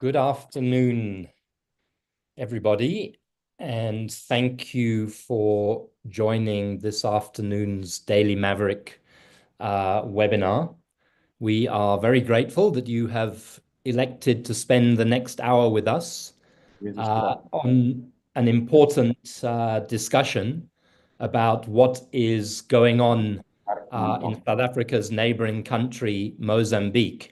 Good afternoon, everybody, and thank you for joining this afternoon's Daily Maverick webinar. We are very grateful that you have elected to spend the next hour with us on an important discussion about what is going on in South Africa's neighboring country, Mozambique,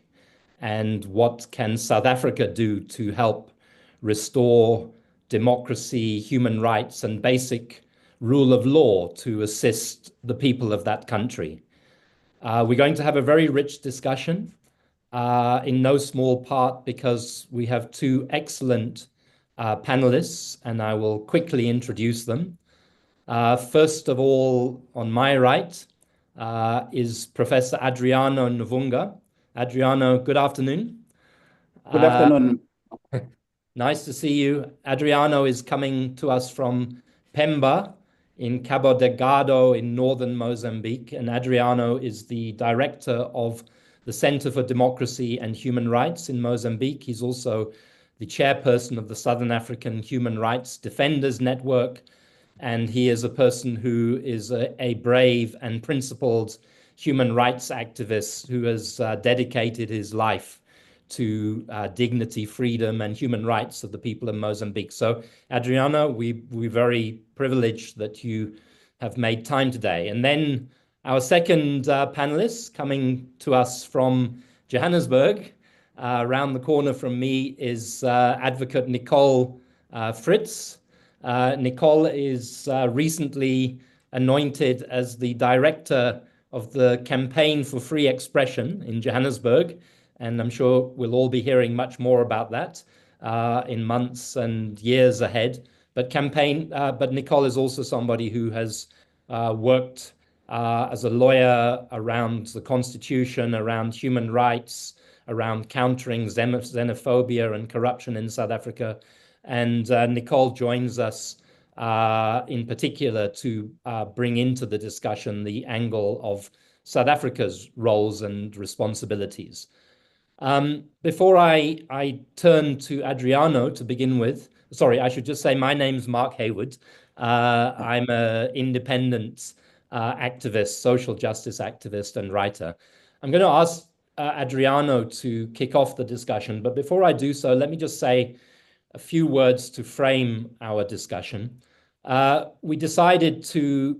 and what can South Africa do to help restore democracy, human rights, and basic rule of law to assist the people of that country. We're going to have a very rich discussion, in no small part because we have two excellent panelists, and I will quickly introduce them. First of all, on my right is Professor Adriano Nvunga. Adriano, good afternoon. Good afternoon. Nice to see you. Adriano is coming to us from Pemba in Cabo Delgado in northern Mozambique. And Adriano is the director of the Center for Democracy and Human Rights in Mozambique. He's also the chairperson of the Southern African Human Rights Defenders Network. And he is a person who is a brave and principled human rights activist who has dedicated his life to dignity, freedom, and human rights of the people of Mozambique. So, Adriano, we're very privileged that you have made time today. And then our second panelist coming to us from Johannesburg, around the corner from me is Advocate Nicole Fritz. Nicole is recently anointed as the director of the Campaign for Free Expression in Johannesburg. And I'm sure we'll all be hearing much more about that in months and years ahead. But Nicole is also somebody who has worked as a lawyer around the Constitution, around human rights, around countering xenophobia and corruption in South Africa. And Nicole joins us in particular to bring into the discussion the angle of South Africa's roles and responsibilities. Before I turn to Adriano to begin with, sorry, I should just say my name's Mark Hayward. I'm an independent activist, social justice activist and writer. I'm going to ask Adriano to kick off the discussion, but before I do so, let me just say a few words to frame our discussion. We decided to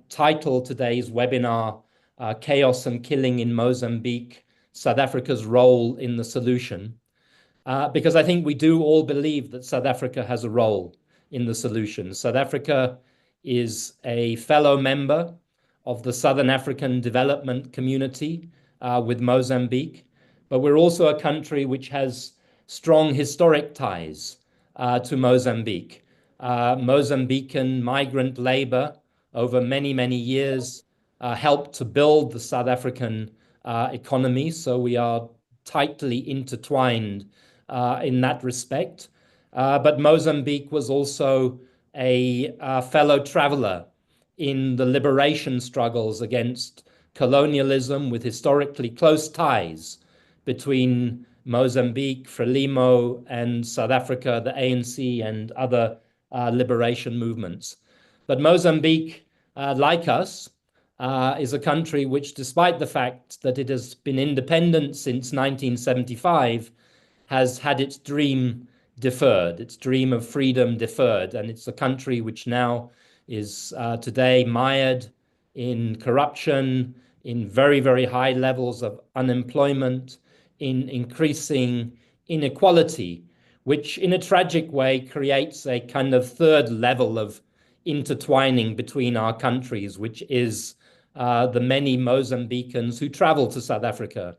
title today's webinar, Chaos and Killing in Mozambique, South Africa's Role in the Solution, because I think we do all believe that South Africa has a role in the solution. South Africa is a fellow member of the Southern African Development Community with Mozambique, but we're also a country which has strong historic ties to Mozambique. Mozambican migrant labor over many, many years helped to build the South African economy. So we are tightly intertwined in that respect. But Mozambique was also a fellow traveler in the liberation struggles against colonialism, with historically close ties between Mozambique, Frelimo, and South Africa, the ANC, and other liberation movements. But Mozambique, like us, is a country which, despite the fact that it has been independent since 1975, has had its dream deferred, its dream of freedom deferred. And it's a country which now is today mired in corruption, in very, very high levels of unemployment, in increasing inequality, which in a tragic way creates a kind of third level of intertwining between our countries, which is the many Mozambicans who travel to South Africa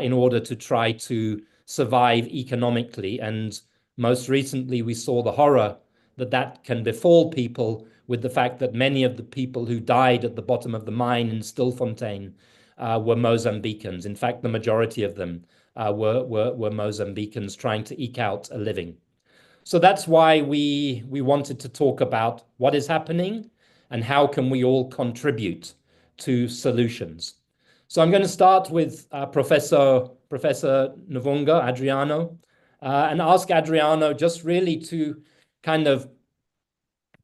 in order to try to survive economically. And most recently, we saw the horror that can befall people with the fact that many of the people who died at the bottom of the mine in Stilfontein were Mozambicans. In fact, the majority of them were Mozambicans trying to eke out a living. So that's why we wanted to talk about what is happening and how can we all contribute to solutions. So I'm going to start with Professor Nvunga, Adriano. and ask Adriano just really to kind of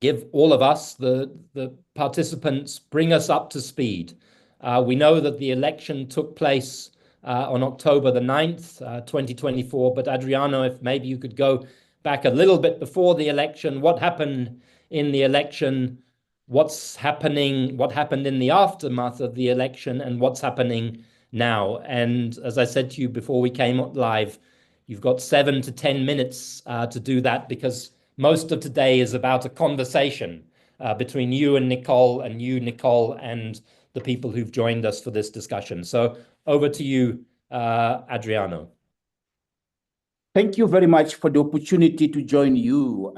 give all of us, the participants, bring us up to speed. We know that the election took place on October the 9th, 2024. But Adriano, if maybe you could go back a little bit before the election, what happened in the election, what's happening, what happened in the aftermath of the election, and what's happening now. And as I said to you before we came live, you've got 7 to 10 minutes to do that, because most of today is about a conversation between you and Nicole, and the people who've joined us for this discussion. So over to you, Adriano. Thank you very much for the opportunity to join you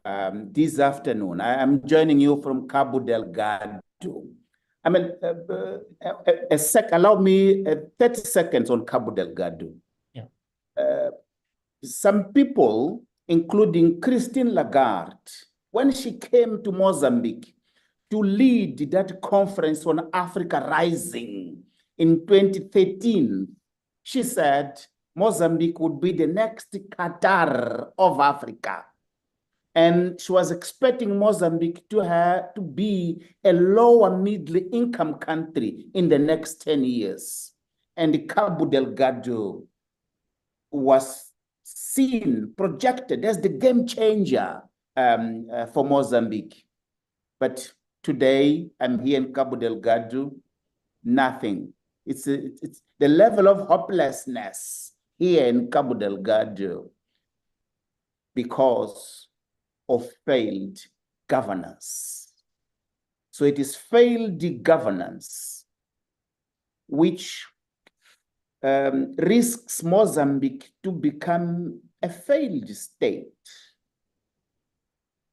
this afternoon. I am joining you from Cabo Delgado. I mean, allow me 30 seconds on Cabo Delgado. Yeah. Some people, including Christine Lagarde, when she came to Mozambique to lead that conference on Africa Rising in 2013, she said Mozambique would be the next Qatar of Africa. And she was expecting Mozambique to be a lower middle income country in the next 10 years. And Cabo Delgado was seen, projected as the game changer for Mozambique. But today, I'm here in Cabo Delgado, nothing. It's the level of hopelessness here in Cabo Delgado because of failed governance. So it is failed governance which risks Mozambique to become a failed state.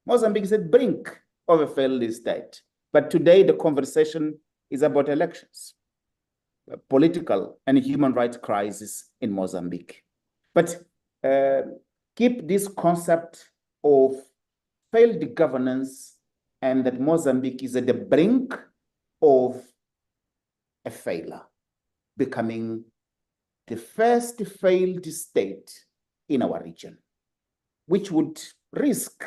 Mozambique is at the brink of a failed state. But today the conversation is about elections, political and human rights crisis in Mozambique. But keep this concept of failed governance and that Mozambique is at the brink of a failure, becoming the first failed state in our region, which would risk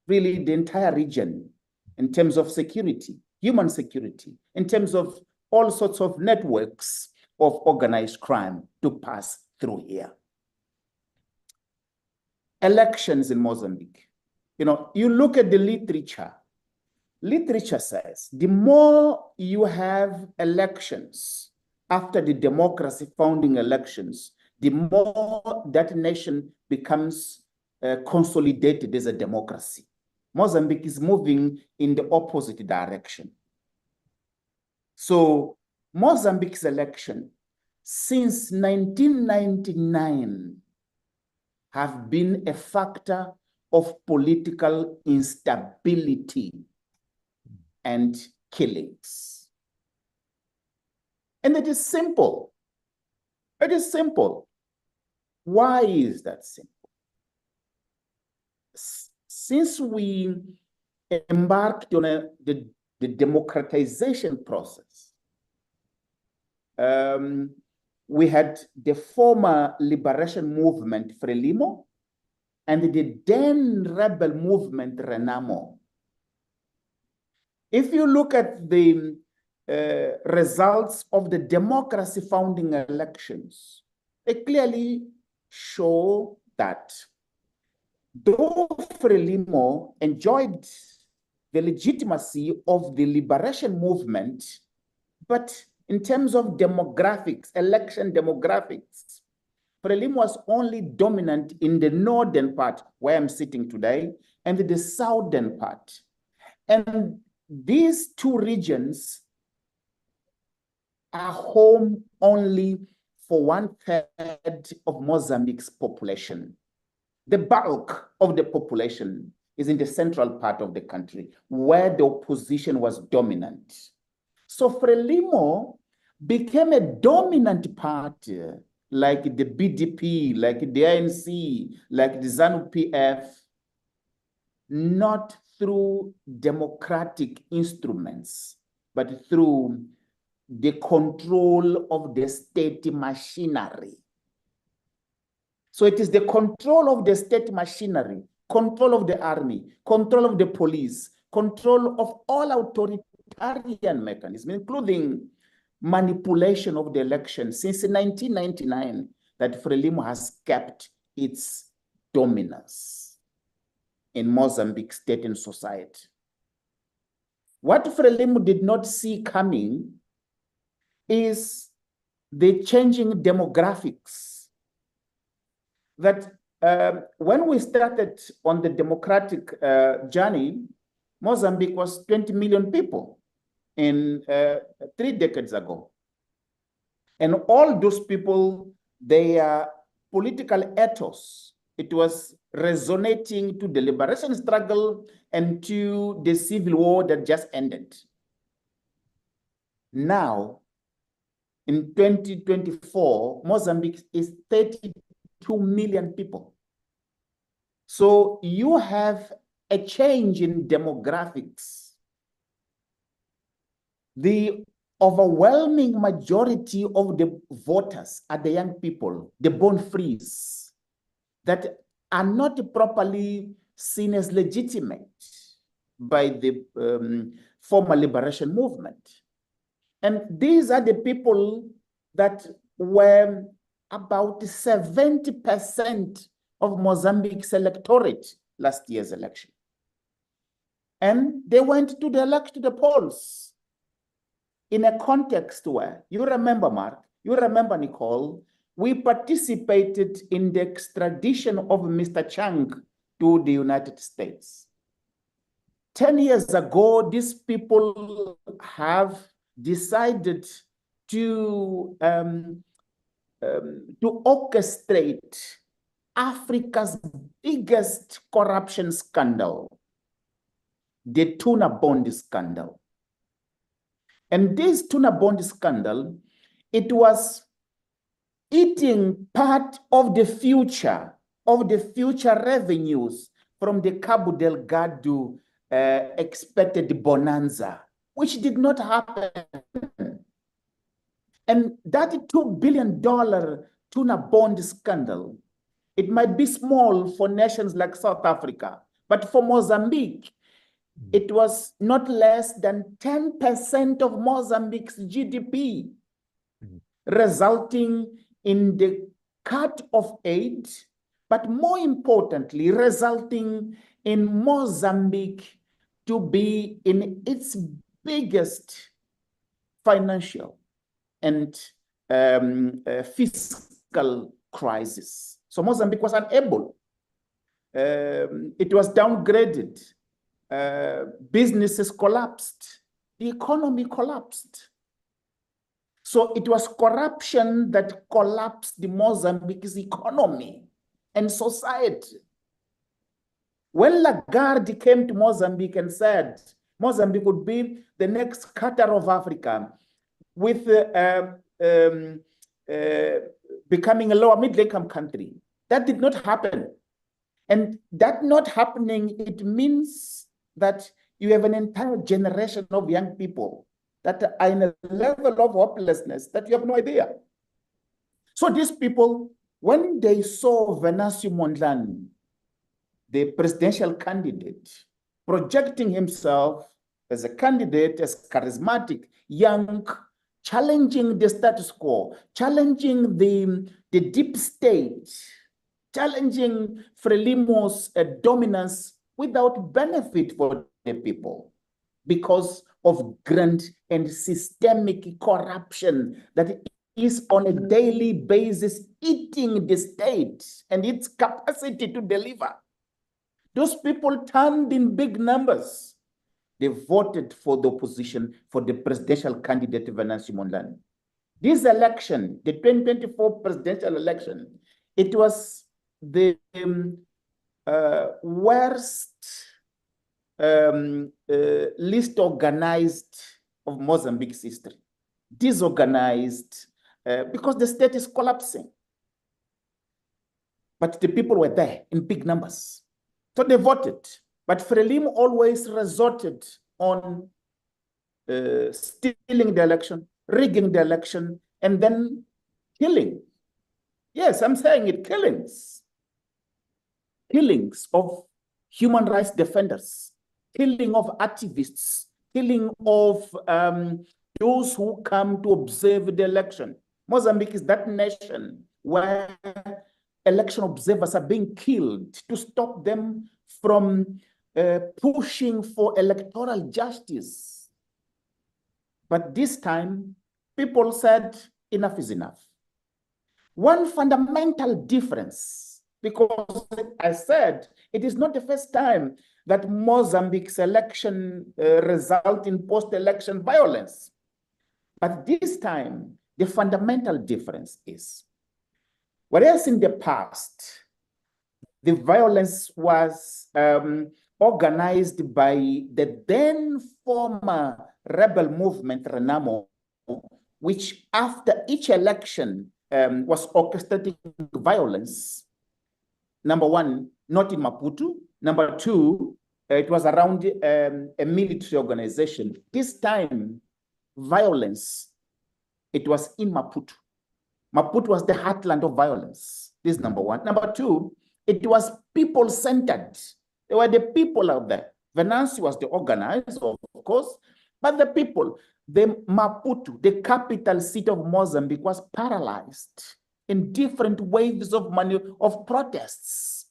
really the entire region in terms of security, human security, in terms of all sorts of networks of organized crime to pass through here. Elections in Mozambique. You know, you look at the literature says the more you have elections after the democracy founding elections, the more that nation becomes consolidated as a democracy. Mozambique is moving in the opposite direction. So Mozambique's election since 1999 have been a factor of political instability and killings. And it is simple. It is simple. Why is that simple? Since we embarked on the democratization process, we had the former liberation movement Frelimo and the then rebel movement Renamo. If you look at the results of the democracy founding elections, they clearly show that though Frelimo enjoyed the legitimacy of the liberation movement, but in terms of demographics, election demographics, Frelimo was only dominant in the northern part where I'm sitting today and the southern part. And these two regions are home only for 1/3 of Mozambique's population. The bulk of the population is in the central part of the country where the opposition was dominant. So Frelimo became a dominant party like the BDP, like the ANC, like the ZANU-PF, not through democratic instruments, but through the control of the state machinery. So it is the control of the state machinery, control of the army, control of the police, control of all authoritarian mechanisms, including manipulation of the election since 1999, that Frelimo has kept its dominance in Mozambique state and society. What Frelimo did not see coming is the changing demographics. That when we started on the democratic journey, Mozambique was 20 million people in 3 decades ago. And all those people, their political ethos, it was resonating to the liberation struggle and to the civil war that just ended. Now, in 2024, Mozambique is 32 million people. So you have a change in demographics. The overwhelming majority of the voters are the young people, the born-frees, that are not properly seen as legitimate by the former liberation movement. And these are the people that were about 70% of Mozambique's electorate last year's election. And they went to the polls in a context where, you remember, Mark, you remember, Nicole, we participated in the extradition of Mr. Chang to the United States. 10 years ago, these people have decided to orchestrate Africa's biggest corruption scandal, the tuna bond scandal. And this tuna bond scandal, it was eating part of the future revenues from the Cabo Delgado expected bonanza, which did not happen. And that $2 billion tuna bond scandal, it might be small for nations like South Africa, but for Mozambique, it was not less than 10% of Mozambique's GDP, resulting in the cut of aid, but more importantly, resulting in Mozambique to be in its biggest financial and fiscal crisis. So Mozambique was unable. It was downgraded. Businesses collapsed. The economy collapsed. So it was corruption that collapsed the Mozambique's economy and society. When Lagarde came to Mozambique and said Mozambique would be the next Qatar of Africa, with becoming a lower middle-income country, that did not happen. And that not happening, it means that you have an entire generation of young people that are in a level of hopelessness that you have no idea. So these people, when they saw Venancio Mondlane, the presidential candidate, projecting himself as a candidate, as charismatic, young, challenging the status quo, challenging the deep state, challenging Frelimo's dominance without benefit for the people because of grand and systemic corruption that is on a daily basis eating the state and its capacity to deliver. Those people turned in big numbers. They voted for the opposition, for the presidential candidate, Venancio Mondlane. This election, the 2024 presidential election, it was the worst, least organized of Mozambique's history. Disorganized, because the state is collapsing. But the people were there in big numbers. So they voted. But Frelimo always resorted on stealing the election, rigging the election, and then killing Yes, I'm saying it, killings. Killings of human rights defenders, killing of activists, killing of those who come to observe the election. Mozambique is that nation where election observers are being killed to stop them from pushing for electoral justice. But this time, people said enough is enough. One fundamental difference, because I said it is not the first time that Mozambique's election result in post-election violence. But this time, the fundamental difference is, whereas in the past, the violence was organized by the then former rebel movement, Renamo, which after each election was orchestrating violence. Number one, not in Maputo. Number two, it was around a military organization. This time, violence, it was in Maputo. Maputo was the heartland of violence. This is number one. Number two, it was people-centered. There were the people out there. Venancio was the organizer, of course, but the people, the Maputo, the capital city of Mozambique, was paralyzed in different waves of protests.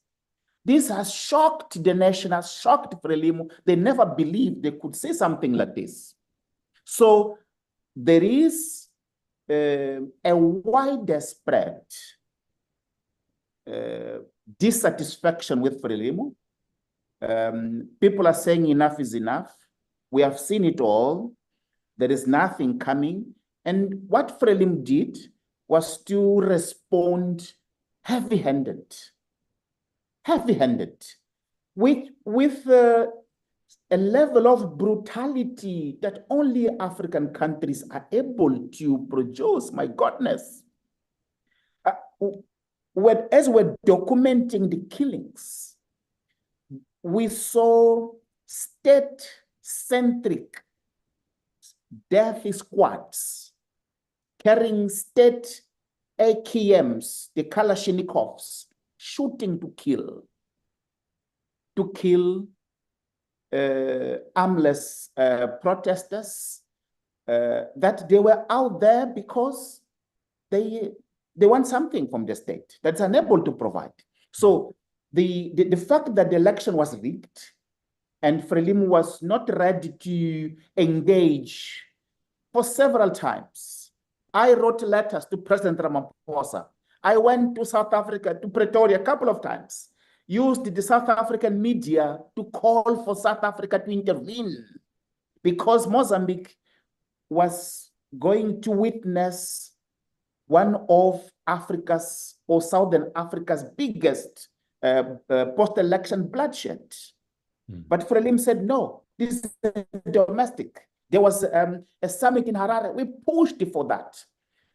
This has shocked the nation, has shocked Frelimo. They never believed they could say something like this. So there is a widespread dissatisfaction with Frelimo. People are saying enough is enough. We have seen it all. There is nothing coming. And what Frelimo did was to respond heavy-handed, with a level of brutality that only African countries are able to produce. My goodness. As we're documenting the killings, we saw state-centric death squads carrying state AKMs, the Kalashnikovs, shooting to kill armless protesters, that they were out there because they want something from the state that's unable to provide. So the fact that the election was rigged and Frelimo was not ready to engage for several times. I wrote letters to President Ramaphosa. I went to South Africa, to Pretoria a couple of times, used the South African media to call for South Africa to intervene because Mozambique was going to witness one of Africa's or Southern Africa's biggest post-election bloodshed. But Frelimo said, no, this is domestic. There was a summit in Harare. We pushed for that.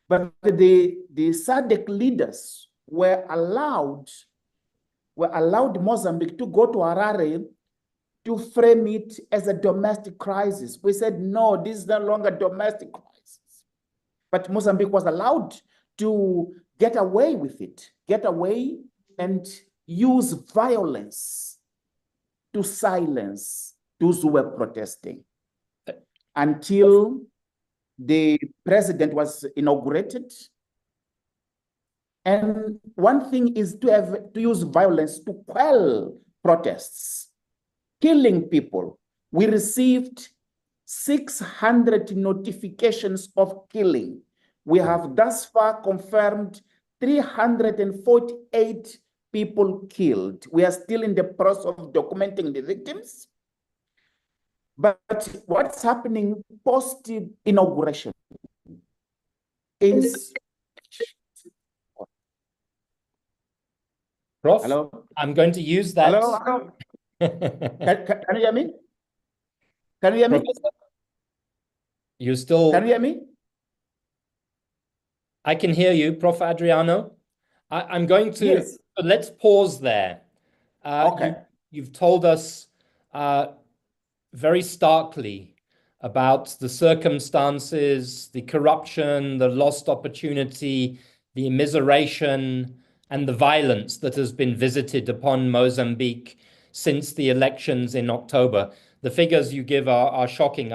But the SADC leaders were allowed Mozambique to go to Harare to frame it as a domestic crisis. We said, no, this is no longer a domestic crisis. But Mozambique was allowed to get away with it, and use violence to silence those who were protesting until the president was inaugurated. And one thing is to use violence to quell protests, killing people. We received 600 notifications of killing. We have thus far confirmed 348 people killed. We are still in the process of documenting the victims. But what's happening post-inauguration is... Prof, hello? I'm going to use that. Hello? Can you hear me? Can you hear me? Professor, you still... Can you hear me? I can hear you, Prof. Adriano. I'm going to... Yes. Let's pause there. Okay. You've told us very starkly about the circumstances, the corruption, the lost opportunity, the immiseration and the violence that has been visited upon Mozambique since the elections in October. The figures you give are shocking.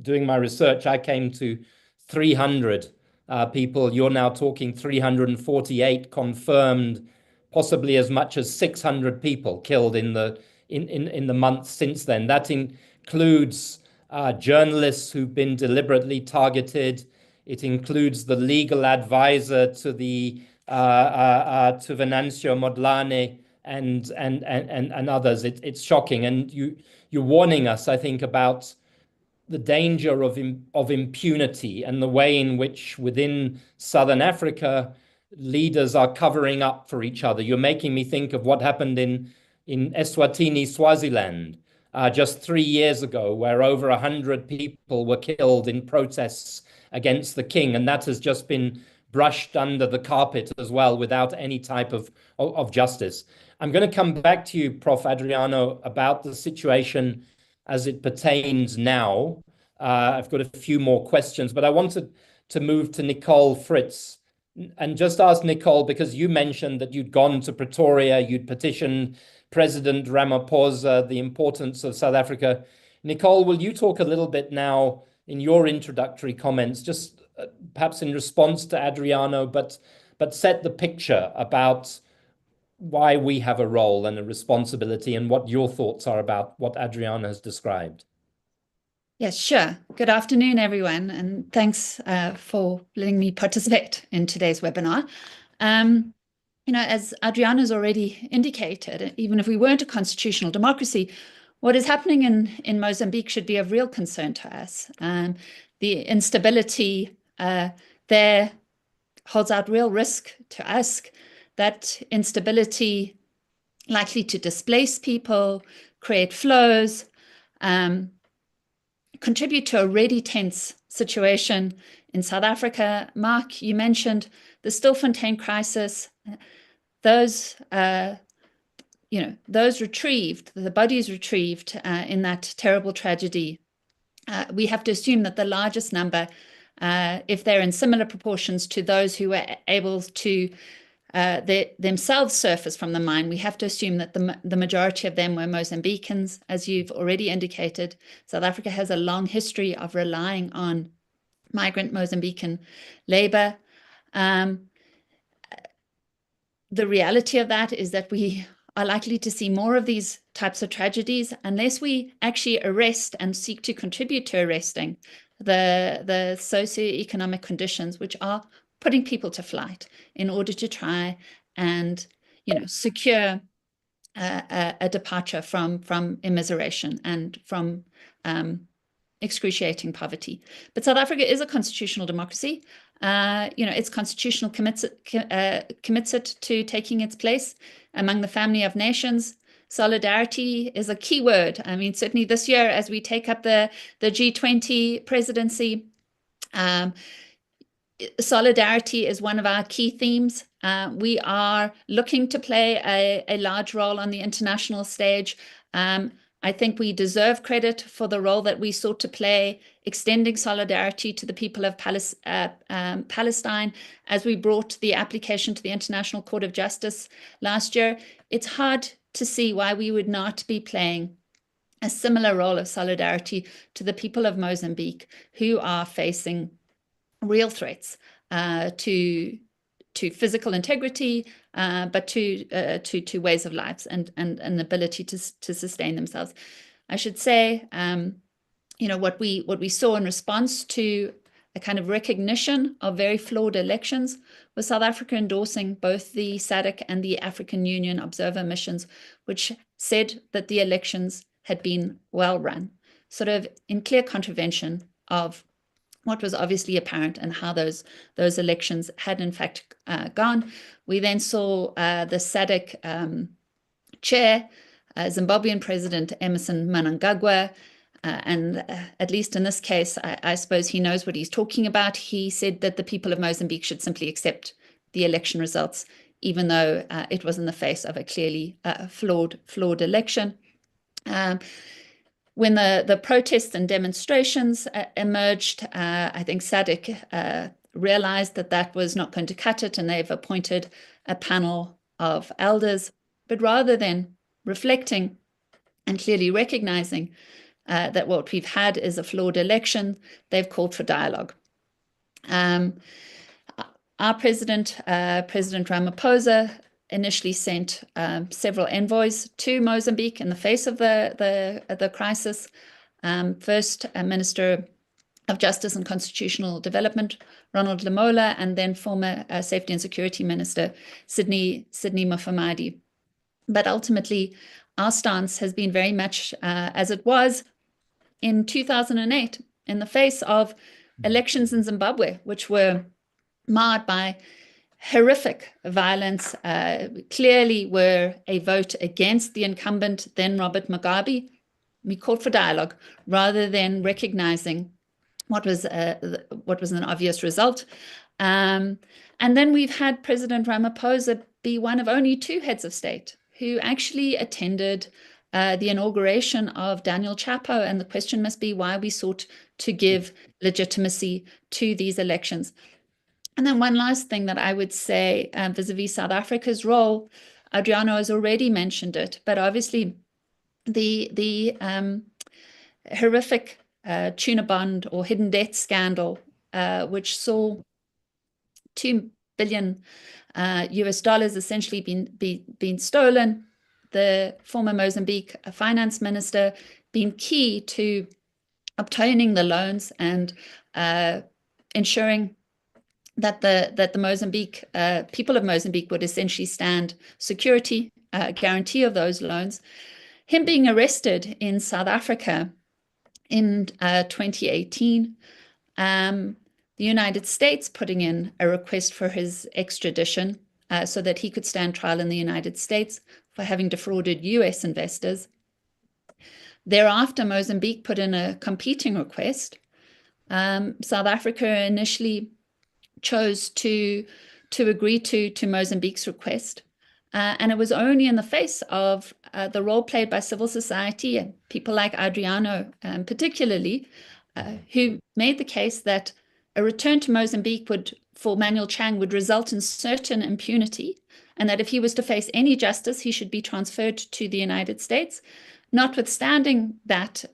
Doing my research, I came to 300 people. You're now talking 348 confirmed, possibly as much as 600 people killed in the months since then. That includes journalists who've been deliberately targeted. It includes the legal advisor to Venancio Modlane and others. It's shocking, and you're warning us, I think, about the danger of impunity and the way in which within Southern Africa leaders are covering up for each other. You're making me think of what happened in Eswatini, Swaziland, just 3 years ago, where over 100 people were killed in protests against the king, and that has just been brushed under the carpet as well without any type of justice. I'm going to come back to you, Prof. Adriano, about the situation as it pertains now. I've got a few more questions, but I wanted to move to Nicole Fritz and just ask Nicole, because you mentioned that you'd gone to Pretoria, you'd petitioned President Ramaphosa, the importance of South Africa. Nicole, will you talk a little bit now in your introductory comments, just perhaps in response to Adriano, but set the picture about why we have a role and a responsibility and what your thoughts are about what Adriano has described. Yes, sure. Good afternoon, everyone, and thanks for letting me participate in today's webinar. As Adriano's already indicated, even if we weren't a constitutional democracy, what is happening in Mozambique should be of real concern to us. The instability there holds out real risk to us. That instability likely to displace people, create flows, contribute to a already tense situation in South Africa. Mark, you mentioned the Stilfontein crisis. Those retrieved, the bodies retrieved in that terrible tragedy, we have to assume that the largest number, if they're in similar proportions to those who were able to themselves surface from the mine, we have to assume that the majority of them were Mozambicans. As you've already indicated, South Africa has a long history of relying on migrant Mozambican labor. The reality of that is that we are likely to see more of these types of tragedies unless we actually arrest and seek to contribute to arresting the socioeconomic conditions which are putting people to flight in order to try and secure a departure from immiseration and from excruciating poverty. But South Africa is a constitutional democracy. Its constitution commits it to taking its place among the family of nations. Solidarity is a key word. I mean, certainly this year, as we take up the G20 presidency, solidarity is one of our key themes. We are looking to play a large role on the international stage. I think we deserve credit for the role that we sought to play, extending solidarity to the people of Palestine as we brought the application to the International Court of Justice last year. It's hard to see why we would not be playing a similar role of solidarity to the people of Mozambique who are facing real threats to physical integrity, but to ways of lives and an ability to sustain themselves. I should say, what we saw in response to a kind of recognition of very flawed elections was South Africa endorsing both the SADC and the African Union observer missions, which said that the elections had been well run, sort of in clear contravention of what was obviously apparent and how those elections had in fact gone. We then saw the SADC chair, Zimbabwean President Emmerson Mnangagwa, and at least in this case, I suppose he knows what he's talking about. He said that the people of Mozambique should simply accept the election results, even though it was in the face of a clearly flawed election. When the protests and demonstrations emerged, I think SADC realized that that was not going to cut it, and they've appointed a panel of elders. But rather than reflecting and clearly recognizing that what we've had is a flawed election, they've called for dialogue. Our president, President Ramaphosa, initially sent several envoys to Mozambique in the face of the crisis. First, Minister of Justice and Constitutional Development, Ronald Lamola, and then former Safety and Security Minister, Sydney Mufamadi. But ultimately, our stance has been very much as it was in 2008, in the face of elections in Zimbabwe, which were marred by horrific violence, clearly were a vote against the incumbent, then Robert Mugabe. We called for dialogue rather than recognizing what was an obvious result. And then we've had President Ramaphosa be one of only 2 heads of state who actually attended the inauguration of Daniel Chapo. And the question must be why we sought to give legitimacy to these elections. And then one last thing that I would say vis-a-vis South Africa's role, Adriano has already mentioned it, but obviously the horrific tuna bond or hidden debt scandal, which saw $2 billion US dollars essentially being stolen. The former Mozambique finance minister being key to obtaining the loans and ensuring that the Mozambique people of Mozambique would essentially stand security, guarantee of those loans. Him being arrested in South Africa in 2018, the United States putting in a request for his extradition so that he could stand trial in the United States for having defrauded US investors. Thereafter, Mozambique put in a competing request. South Africa initially chose to agree to Mozambique's request. And it was only in the face of the role played by civil society and people like Adriano, particularly, who made the case that a return to Mozambique for Manuel Chang would result in certain impunity, and that if he was to face any justice, he should be transferred to the United States. Notwithstanding that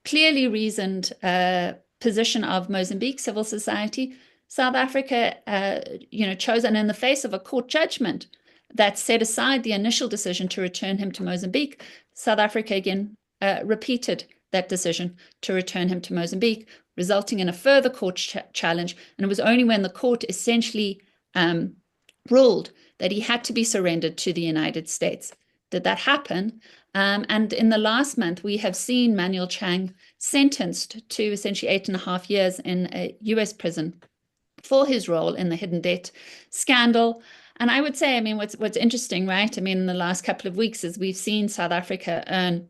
clearly reasoned position of Mozambique civil society, South Africa, chose, and in the face of a court judgment that set aside the initial decision to return him to Mozambique, South Africa again repeated that decision to return him to Mozambique, resulting in a further court challenge. And it was only when the court essentially ruled that he had to be surrendered to the United States did that happen. And in the last month, we have seen Manuel Chang sentenced to essentially 8.5 years in a US prison for his role in the hidden debt scandal. And I would say, I mean, what's interesting, right? I mean, in the last couple of weeks, is we've seen South Africa earn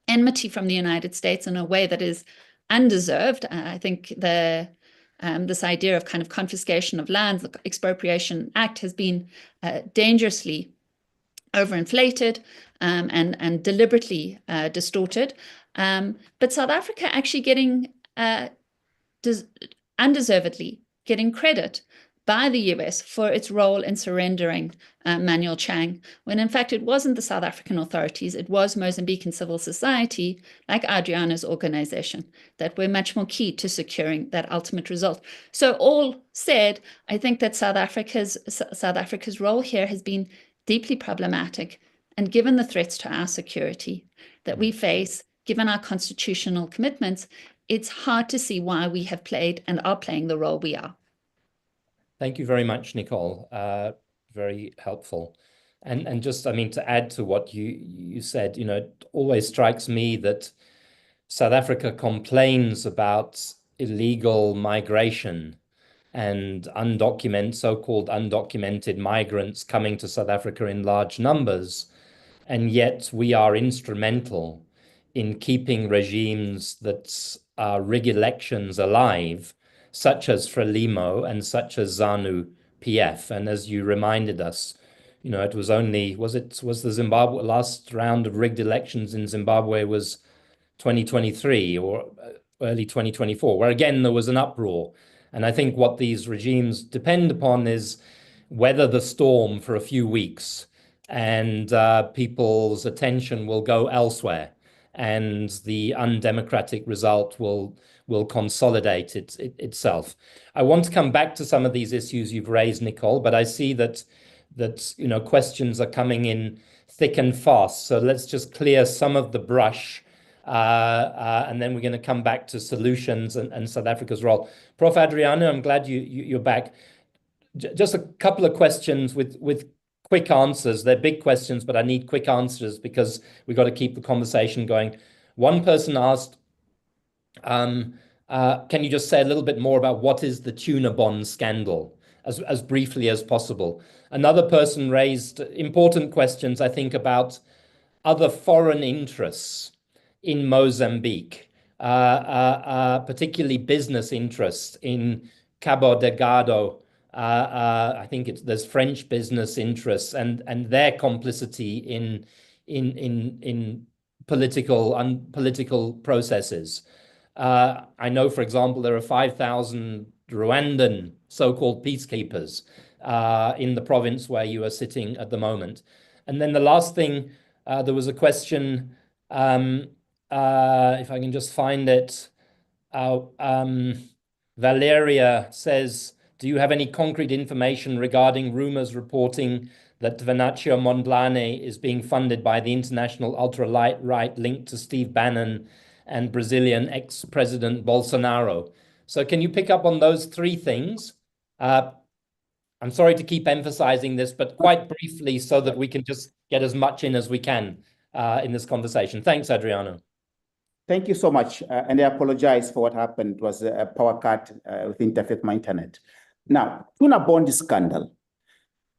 enmity from the United States in a way that is undeserved. I think this idea of kind of confiscation of lands, the Expropriation Act, has been dangerously overinflated and deliberately distorted. But South Africa actually getting undeservedly getting credit by the US for its role in surrendering Manuel Chang, when in fact it wasn't the South African authorities, it was Mozambican civil society, like Adriano's organization, that were much more key to securing that ultimate result. So all said, I think that South Africa's role here has been deeply problematic, and given the threats to our security that we face, given our constitutional commitments, it's hard to see why we have played and are playing the role we are. Thank you very much, Nicole. Very helpful. And just, I mean, to add to what you said, it always strikes me that South Africa complains about illegal migration and so-called undocumented migrants coming to South Africa in large numbers. And yet we are instrumental in keeping regimes that rig elections alive, such as Frelimo and such as ZANU-PF. And as you reminded us, it was only, was the Zimbabwe last round of rigged elections in Zimbabwe was 2023 or early 2024, where again there was an uproar. And I think what these regimes depend upon is weather the storm for a few weeks, and people's attention will go elsewhere, and the undemocratic result will consolidate itself. I want to come back to some of these issues you've raised, Nicole, but I see that questions are coming in thick and fast. So let's just clear some of the brush, and then we're going to come back to solutions and South Africa's role. Prof. Adriano, I'm glad you're back. Just a couple of questions with quick answers. They're big questions, but I need quick answers because we've got to keep the conversation going. One person asked, can you just say a little bit more about what is the tuna bond scandal, as briefly as possible? Another person raised important questions, I think, about other foreign interests in Mozambique, particularly business interests in Cabo Delgado. I think there's French business interests and their complicity in political processes. I know, for example, there are 5,000 Rwandan so-called peacekeepers in the province where you are sitting at the moment. And then the last thing, there was a question, if I can just find it. Valeria says, do you have any concrete information regarding rumors reporting that Venancio Mondlane is being funded by the international ultra-right linked to Steve Bannon and Brazilian ex-president Bolsonaro? So can you pick up on those three things? I'm sorry to keep emphasizing this, but quite briefly so that we can just get as much in as we can in this conversation. Thanks, Adriano. Thank you so much. And I apologize for what happened. It was a power cut with interface with my internet. Now, tuna bond scandal.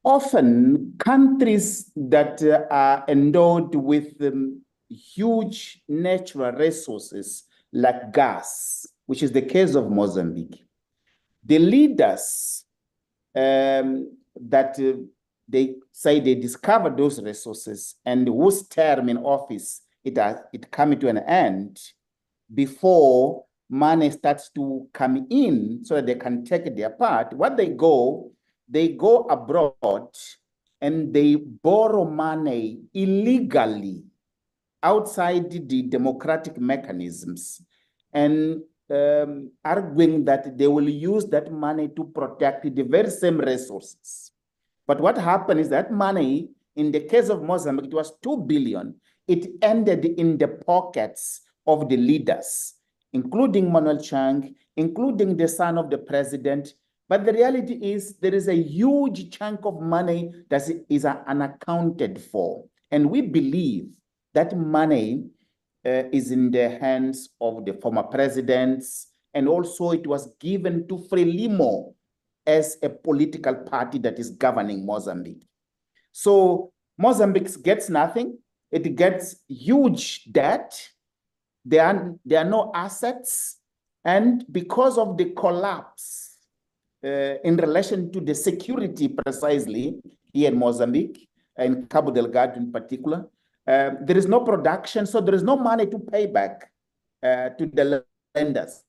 Often countries that are endowed with huge natural resources like gas, which is the case of Mozambique, the leaders that they say they discovered those resources and whose term in office it coming to an end before money starts to come in so that they can take their part. What they go abroad and they borrow money illegally outside the democratic mechanisms and arguing that they will use that money to protect the very same resources. But what happened is that money, in the case of Mozambique, it was 2 billion. It ended in the pockets of the leaders, including Manuel Chang, including the son of the president. But the reality is there is a huge chunk of money that is unaccounted for. And we believe that money is in the hands of the former presidents. And also it was given to Frelimo as a political party that is governing Mozambique. So Mozambique gets nothing. It gets huge debt. There are no assets. And because of the collapse in relation to the security precisely here in Mozambique, in Cabo Delgado in particular, there is no production, so there is no money to pay back to the lenders.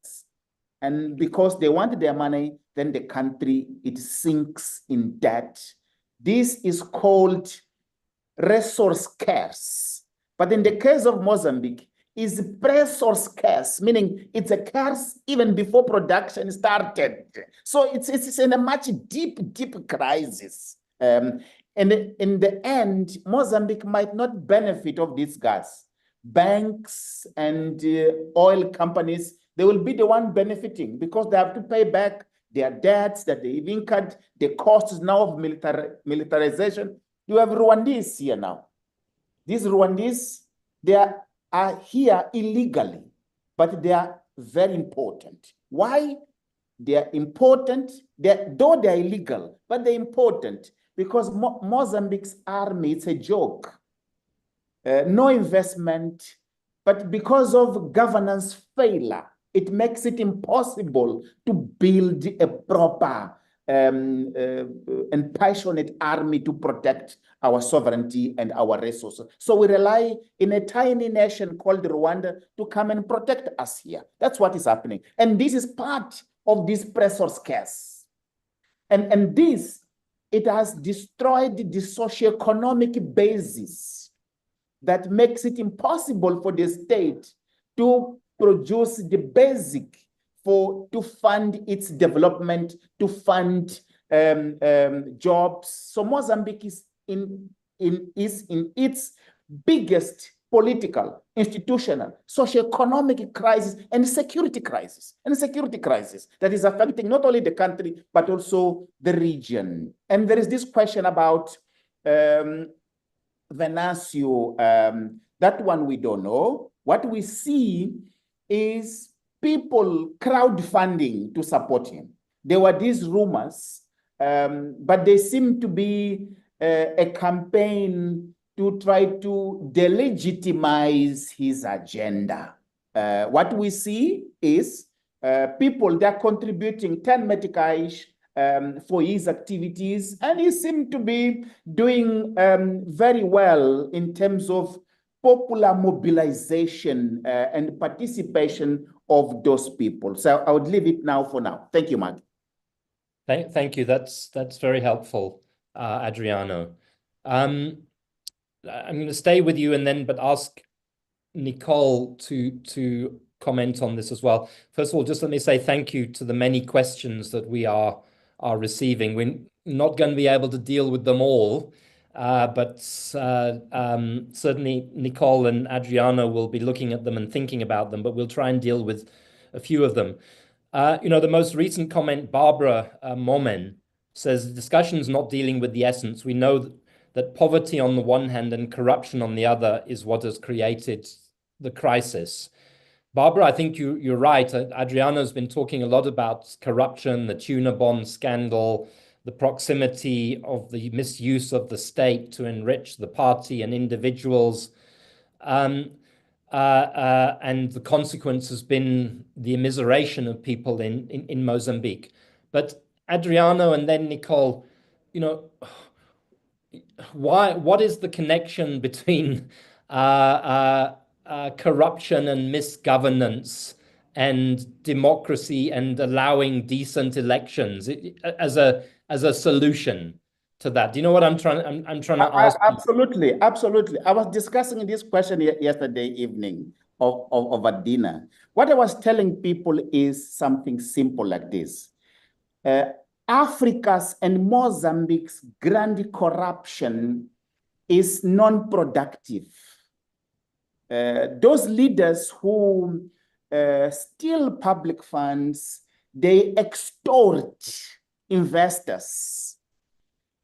And because they want their money, then the country, it sinks in debt. This is called resource scarce. But in the case of Mozambique, is resource scarce, meaning it's a curse even before production started. So it's in a much deep crisis. And in the end, Mozambique might not benefit of this gas. Banks and oil companies, they will be the one benefiting because they have to pay back their debts that they've incurred, the costs now of militarization. You have Rwandese here now. These Rwandese, they are here illegally, but they are very important. Why? They are important, though they are illegal, but they're important because Mozambique's army, it's a joke. No investment, but because of governance failure, it makes it impossible to build a proper and passionate army to protect our sovereignty and our resources. So we rely in a tiny nation called Rwanda to come and protect us here. That's what is happening. And this is part of this pressure scarce. And this, it has destroyed the socioeconomic basis that makes it impossible for the state to produce the basic to fund its development, to fund jobs. So Mozambique is in its biggest political, institutional, socio-economic crisis and security crisis, that is affecting not only the country, but also the region. And there is this question about Venancio, that one we don't know. What we see is people crowdfunding to support him. There were these rumors, but they seem to be a campaign to try to delegitimize his agenda. What we see is people, they're contributing 10 meticais for his activities, and he seemed to be doing very well in terms of popular mobilization and participation of those people. So I would leave it now for now. Thank you, Mark. Thank you. That's very helpful, Adriano. I'm going to stay with you but ask Nicole to comment on this as well. First of all, just let me say thank you to the many questions that we are receiving. We're not going to be able to deal with them all, but certainly Nicole and Adriano will be looking at them and thinking about them, but we'll try and deal with a few of them. The most recent comment, Barbara Momen, says the discussion's not dealing with the essence. We know that poverty on the one hand and corruption on the other is what has created the crisis. Barbara, I think you're right. Adriano's been talking a lot about corruption, the tuna bond scandal, the proximity of the misuse of the state to enrich the party and individuals. And the consequence has been the immiseration of people in Mozambique. But Adriano and then Nicole, what is the connection between corruption and misgovernance and democracy and allowing decent elections as a solution to that? Do you know what I'm trying to ask? Absolutely. I was discussing this question yesterday evening of a dinner. What I was telling people is something simple like this. Africa's and Mozambique's grand corruption is non-productive. Those leaders who steal public funds, they extort investors.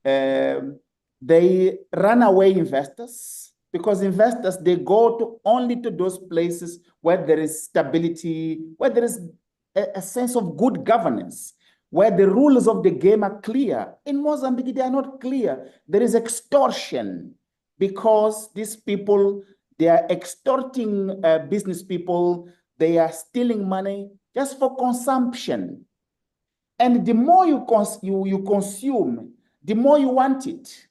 They run away investors because investors, they go only to those places where there is stability, where there is a sense of good governance, where the rules of the game are clear. In Mozambique, they are not clear. There is extortion because these people, they are extorting business people. They are stealing money just for consumption. And the more you consume, the more you want it.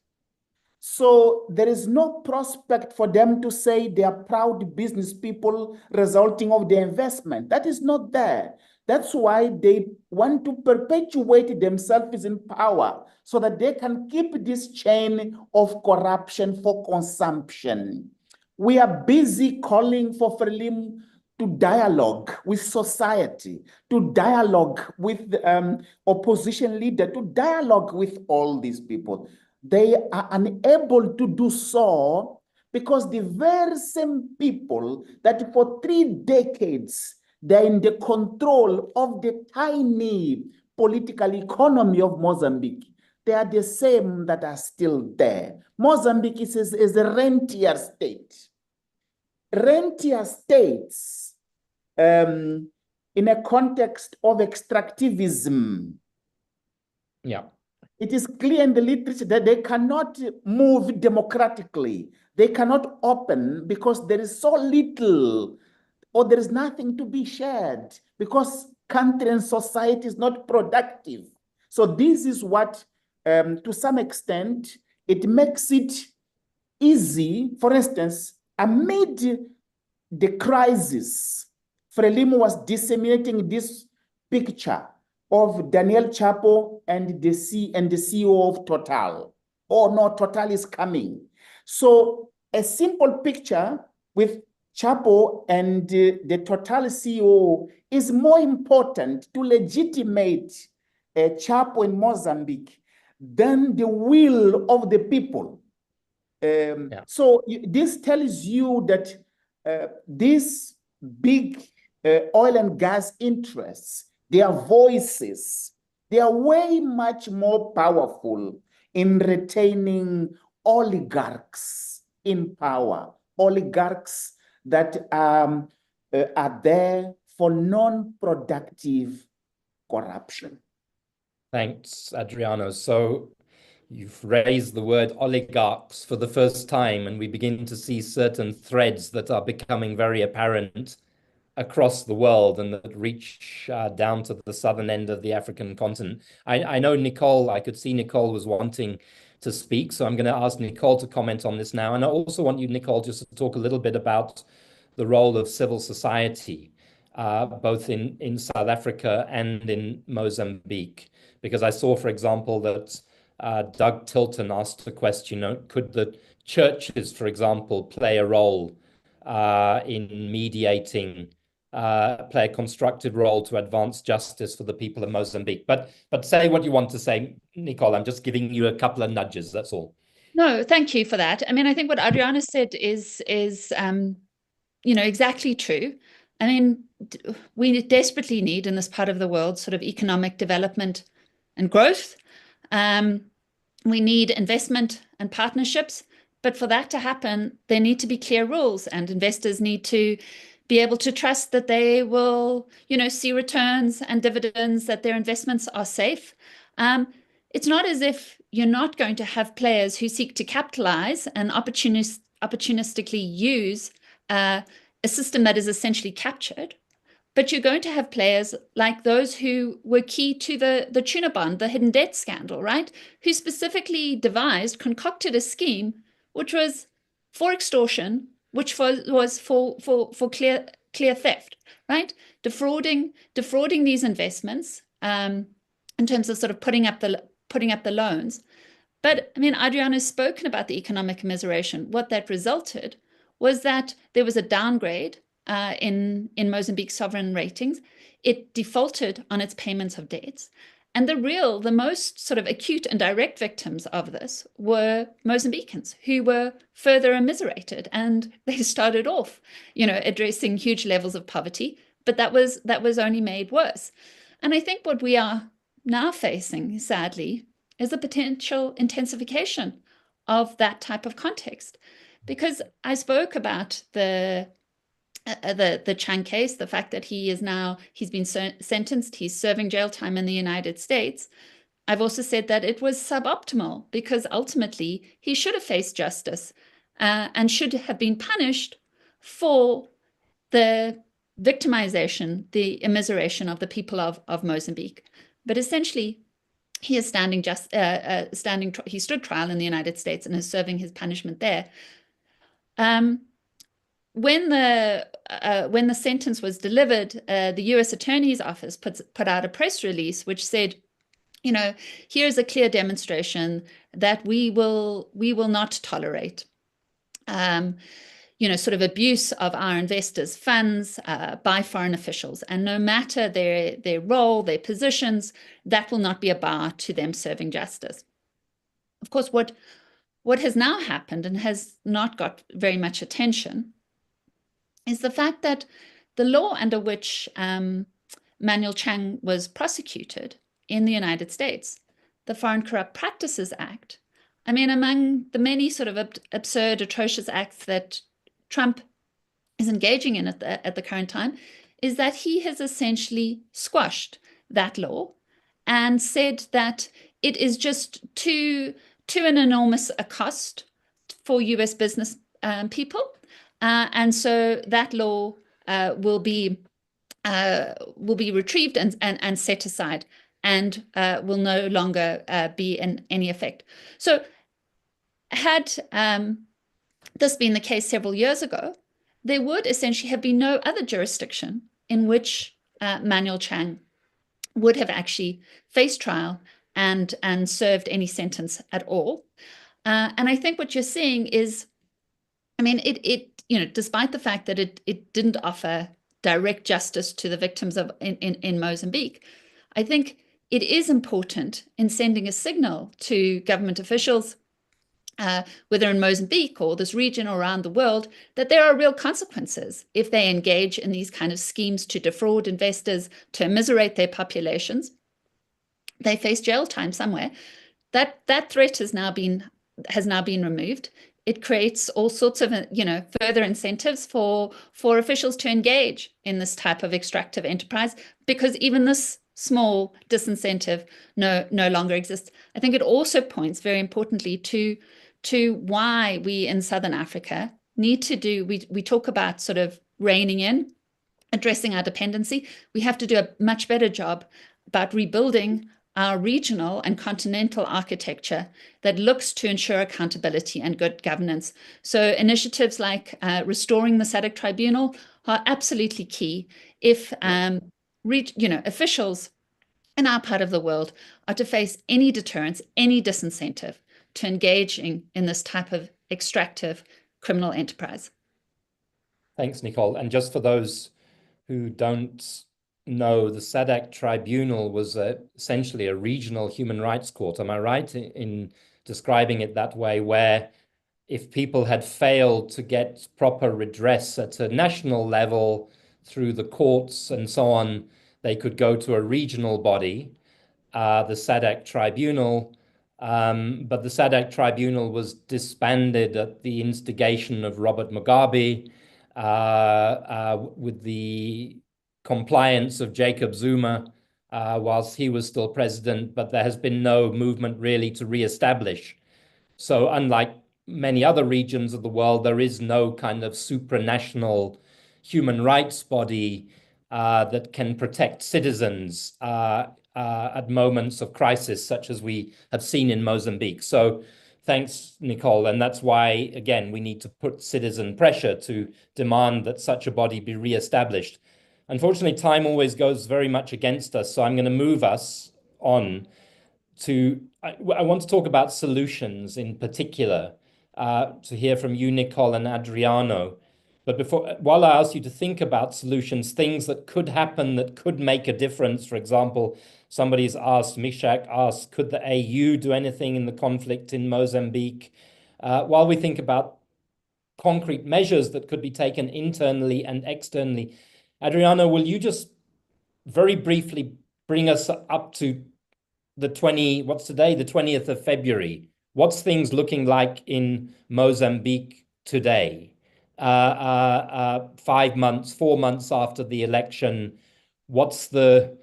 So there is no prospect for them to say they are proud business people resulting of their investment. That is not there. That's why they want to perpetuate themselves in power so that they can keep this chain of corruption for consumption. We are busy calling for Frelimo to dialogue with society, to dialogue with the opposition leader, to dialogue with all these people. They are unable to do so because the very same people that for 3 decades, they're in the control of the tiny political economy of Mozambique. They are the same that are still there. Mozambique is a rentier state. Rentier states in a context of extractivism. Yeah. It is clear in the literature that they cannot move democratically. They cannot open because there is so little or there is nothing to be shared because country and society is not productive. So this is what, to some extent, it makes it easy. For instance, amid the crisis, Frelimo was disseminating this picture of Daniel Chapo and the CEO of Total. Oh no, Total is coming. So a simple picture with Chapo and the Total CEO is more important to legitimate Chapo in Mozambique than the will of the people. So this tells you that these big oil and gas interests, their voices, they are way much more powerful in retaining oligarchs in power, oligarchs that are there for non-productive corruption. Thanks, Adriano. So you've raised the word oligarchs for the first time, and we begin to see certain threads that are becoming very apparent across the world and that reach down to the southern end of the African continent. I know Nicole, I could see Nicole was wanting to speak, so I'm going to ask Nicole to comment on this now. And I also want you, Nicole, just to talk a little bit about the role of civil society, both in South Africa and in Mozambique. Because I saw, for example, that Doug Tilton asked the question, could the churches, for example, play a role in mediating, play a constructive role to advance justice for the people of Mozambique? But say what you want to say, Nicole. I'm just giving you a couple of nudges, that's all. No, thank you for that. I mean, I think what Adriana said is exactly true. I mean, we desperately need in this part of the world sort of economic development and growth. We need investment and partnerships, but for that to happen, there need to be clear rules, and investors need to be able to trust that they will, see returns and dividends, that their investments are safe. It's not as if you're not going to have players who seek to capitalize and opportunistically use a system that is essentially captured. But you're going to have players like those who were key to the tuna bond, the hidden debt scandal, right? Who specifically concocted a scheme which was for extortion, which was for clear theft, right? Defrauding these investments in terms of sort of putting up the loans. But I mean, Adriano's spoken about the economic commiseration. What that resulted was that there was a downgrade in Mozambique's sovereign ratings. It defaulted on its payments of debts. And the most sort of acute and direct victims of this were Mozambicans who were further immiserated. And they started off, addressing huge levels of poverty, but that was only made worse. And I think what we are now facing, sadly, is a potential intensification of that type of context. Because I spoke about the Chang case, the fact that he's been sentenced, he's serving jail time in the United States. I've also said that it was suboptimal because ultimately he should have faced justice and should have been punished for the victimization, the immiseration of the people of Mozambique. But essentially, he is he stood trial in the United States and is serving his punishment there. When the sentence was delivered, the U.S. Attorney's Office put out a press release which said, here's a clear demonstration that we will not tolerate, sort of abuse of our investors' funds by foreign officials, and no matter their role, their positions, that will not be a bar to them serving justice. Of course, what has now happened and has not got very much attention is the fact that the law under which Manuel Chang was prosecuted in the United States, the Foreign Corrupt Practices Act, I mean, among the many sort of absurd, atrocious acts that Trump is engaging in at the current time, is that he has essentially squashed that law and said that it is just too an enormous a cost for US business people. And so that law will be retrieved and set aside and will no longer be in any effect. So had this been the case several years ago, there would essentially have been no other jurisdiction in which Manuel Chang would have actually faced trial and served any sentence at all. And I think what you're seeing is, I mean, despite the fact that it didn't offer direct justice to the victims of in Mozambique, I think it is important in sending a signal to government officials, whether in Mozambique or this region or around the world, that there are real consequences if they engage in these kind of schemes to defraud investors, to immiserate their populations. They face jail time somewhere. That threat has now been removed. It creates all sorts of further incentives for officials to engage in this type of extractive enterprise, because even this small disincentive no longer exists. I think it also points very importantly to why we in Southern Africa need to do, we talk about sort of reining in, addressing our dependency. We have to do a much better job about rebuilding our regional and continental architecture that looks to ensure accountability and good governance. So initiatives like restoring the SADC tribunal are absolutely key if officials in our part of the world are to face any deterrence, any disincentive to engaging in this type of extractive criminal enterprise. Thanks, Nicole. And just for those who don't know, the SADC tribunal was essentially a regional human rights court. Am I right in describing it that way, where if people had failed to get proper redress at a national level through the courts and so on, they could go to a regional body, the SADC tribunal. But the SADC tribunal was disbanded at the instigation of Robert Mugabe, with the compliance of Jacob Zuma whilst he was still president, but there has been no movement really to reestablish. So unlike many other regions of the world, there is no kind of supranational human rights body that can protect citizens at moments of crisis, such as we have seen in Mozambique. So thanks, Nicole. And that's why, again, we need to put citizen pressure to demand that such a body be reestablished. Unfortunately, time always goes very much against us. So I'm going to move us on to, I want to talk about solutions in particular, to hear from you, Nicole, and Adriano. But while I ask you to think about solutions, things that could happen that could make a difference, for example, somebody's asked, Mishak asked, could the AU do anything in the conflict in Mozambique? While we think about concrete measures that could be taken internally and externally, Adriano, will you just very briefly bring us up to what's today, the 20th of February? What's things looking like in Mozambique today? 4 months after the election, what's the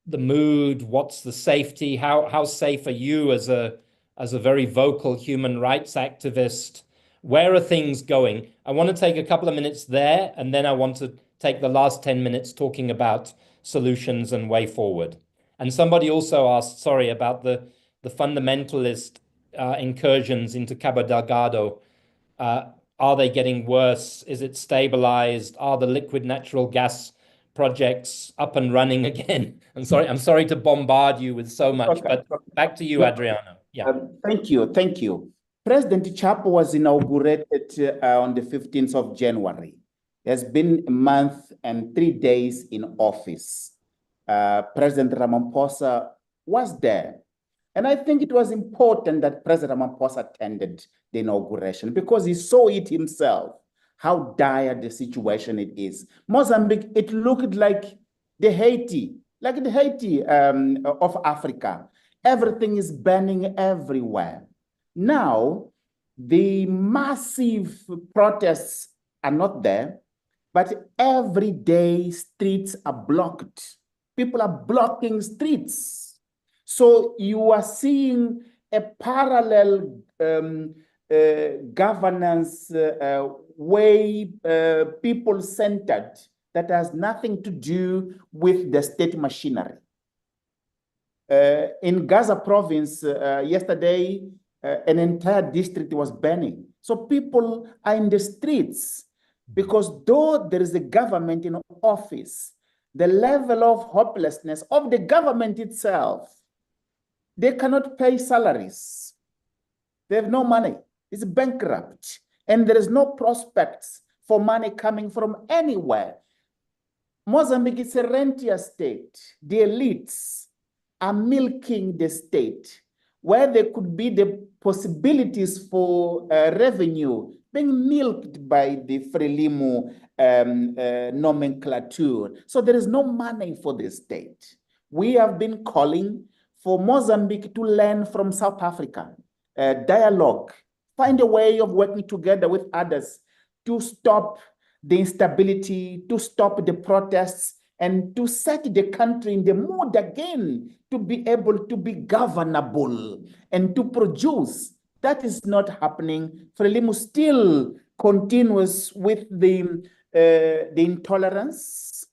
mood? What's the safety? How safe are you as a very vocal human rights activist? Where are things going? I want to take a couple of minutes there, and then I want to take the last 10 minutes talking about solutions and way forward. And somebody also asked, sorry, about the fundamentalist incursions into Cabo Delgado. Are they getting worse? Is it stabilized? Are the liquid natural gas projects up and running again? I'm sorry to bombard you with so much, but back to you, Adriano. Yeah. Thank you. President Chapo was inaugurated on the 15th of January. He has been a month and 3 days in office. President Ramaphosa was there. And I think it was important that President Ramaphosa attended the inauguration because he saw it himself, how dire the situation it is. Mozambique, it looked like the Haiti of Africa. Everything is burning everywhere. Now, the massive protests are not there, but every day streets are blocked. People are blocking streets. So you are seeing a parallel governance way, people-centered, that has nothing to do with the state machinery. In Gaza province, yesterday, an entire district was burning. So people are in the streets because though there is a government in office, the level of hopelessness of the government itself. They cannot pay salaries. They have no money. It's bankrupt. And there is no prospects for money coming from anywhere. Mozambique is a rentier state. The elites are milking the state, where there could be the possibilities for revenue being milked by the Frelimo nomenclature. So there is no money for the state. We have been calling for Mozambique to learn from South Africa, dialogue, find a way of working together with others to stop the instability, to stop the protests, and to set the country in the mood again to be able to be governable and to produce. That is not happening. Frelimo still continues with the intolerance.